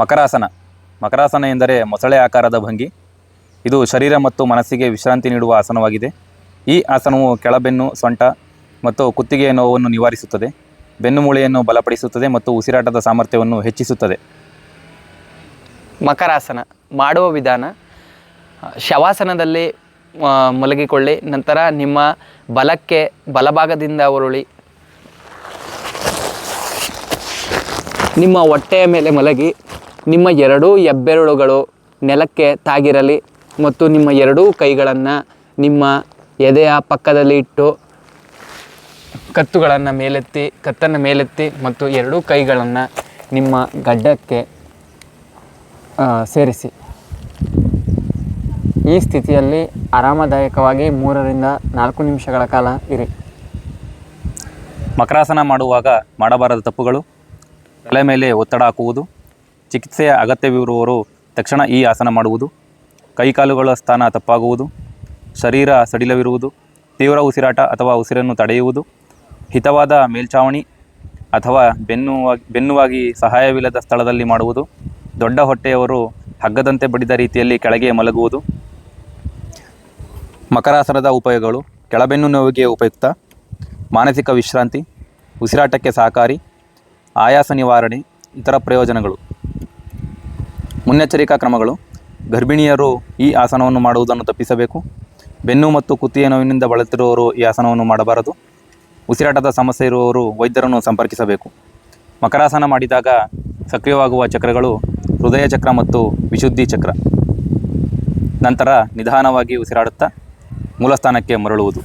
ಮಕರಾಸನ. ಮಕರಾಸನ ಎಂದರೆ ಮೊಸಳೆ ಆಕಾರದ ಭಂಗಿ. ಇದು ಶರೀರ ಮತ್ತು ಮನಸ್ಸಿಗೆ ವಿಶ್ರಾಂತಿ ನೀಡುವ ಆಸನವಾಗಿದೆ. ಈ ಆಸನವು ಕೆಳಬೆನ್ನು, ಸೊಂಟ ಮತ್ತು ಕುತ್ತಿಗೆಯ ನೋವನ್ನು ನಿವಾರಿಸುತ್ತದೆ, ಬೆನ್ನು ಮೂಳೆಯನ್ನು ಬಲಪಡಿಸುತ್ತದೆ ಮತ್ತು ಉಸಿರಾಟದ ಸಾಮರ್ಥ್ಯವನ್ನು ಹೆಚ್ಚಿಸುತ್ತದೆ. ಮಕರಾಸನ ಮಾಡುವ ವಿಧಾನ: ಶವಾಸನದಲ್ಲಿ ಮಲಗಿಕೊಳ್ಳಿ. ನಂತರ ನಿಮ್ಮ ಬಲಕ್ಕೆ ಬಲಭಾಗದಿಂದ ಉರುಳಿ ನಿಮ್ಮ ಹೊಟ್ಟೆಯ ಮೇಲೆ ಮಲಗಿ, ನಿಮ್ಮ ಎರಡೂ ಹೆಬ್ಬೆರಳುಗಳು ನೆಲಕ್ಕೆ ತಾಗಿರಲಿ ಮತ್ತು ನಿಮ್ಮ ಎರಡೂ ಕೈಗಳನ್ನು ನಿಮ್ಮ ಎದೆಯ ಪಕ್ಕದಲ್ಲಿ ಇಟ್ಟು ಕತ್ತನ್ನು ಮೇಲೆತ್ತಿ ಮತ್ತು ಎರಡೂ ಕೈಗಳನ್ನು ನಿಮ್ಮ ಗಡ್ಡಕ್ಕೆ ಸೇರಿಸಿ. ಈ ಸ್ಥಿತಿಯಲ್ಲಿ ಆರಾಮದಾಯಕವಾಗಿ 3 ರಿಂದ 4 ನಿಮಿಷಗಳ ಕಾಲ ಇರಿ. ಮಕರಾಸನ ಮಾಡುವಾಗ ಮಾಡಬಾರದ ತಪ್ಪುಗಳು: ತಲೆ ಮೇಲೆ ಒತ್ತಡ ಹಾಕುವುದು, ಚಿಕಿತ್ಸೆಯ ಅಗತ್ಯವಿರುವವರು ತಕ್ಷಣ ಈ ಆಸನ ಮಾಡುವುದು, ಕೈಕಾಲುಗಳ ಸ್ಥಾನ ತಪ್ಪಾಗುವುದು, ಶರೀರ ಸಡಿಲವಿರುವುದು, ತೀವ್ರ ಉಸಿರಾಟ ಅಥವಾ ಉಸಿರನ್ನು ತಡೆಯುವುದು, ಹಿತವಾದ ಮೇಲ್ಛಾವಣಿ ಅಥವಾ ಬೆನ್ನುವಾಗಿ ಸಹಾಯವಿಲ್ಲದ ಸ್ಥಳದಲ್ಲಿ ಮಾಡುವುದು, ದೊಡ್ಡ ಹೊಟ್ಟೆಯವರು ಹಗ್ಗದಂತೆ ಬಡಿದ ರೀತಿಯಲ್ಲಿ ಕೆಳಗೆ ಮಲಗುವುದು. ಮಕರಾಸನದ ಉಪಯೋಗಗಳು: ಕೆಳಬೆನ್ನು ನೋವಿಗೆ ಉಪಯುಕ್ತ, ಮಾನಸಿಕ ವಿಶ್ರಾಂತಿ, ಉಸಿರಾಟಕ್ಕೆ ಸಹಕಾರಿ, ಆಯಾಸ ನಿವಾರಣೆ. ಇತರ ಪ್ರಯೋಜನಗಳು: ಮುನ್ನೆಚ್ಚರಿಕಾ ಕ್ರಮಗಳು: ಗರ್ಭಿಣಿಯರು ಈ ಆಸನವನ್ನು ಮಾಡುವುದನ್ನು ತಪ್ಪಿಸಬೇಕು. ಬೆನ್ನು ಮತ್ತು ಕುತ್ತಿಗೆ ನೋವಿನಿಂದ ಬಳಲುತ್ತಿರುವವರು ಈ ಆಸನವನ್ನು ಮಾಡಬಾರದು. ಉಸಿರಾಟದ ಸಮಸ್ಯೆ ಇರುವವರು ವೈದ್ಯರನ್ನು ಸಂಪರ್ಕಿಸಬೇಕು. ಮಕರಾಸನ ಮಾಡಿದಾಗ ಸಕ್ರಿಯವಾಗುವ ಚಕ್ರಗಳು ಹೃದಯ ಚಕ್ರ ಮತ್ತು ವಿಶುದ್ಧಿ ಚಕ್ರ. ನಂತರ ನಿಧಾನವಾಗಿ ಉಸಿರಾಡುತ್ತಾ ಮೂಲಸ್ಥಾನಕ್ಕೆ ಮರಳುವುದು.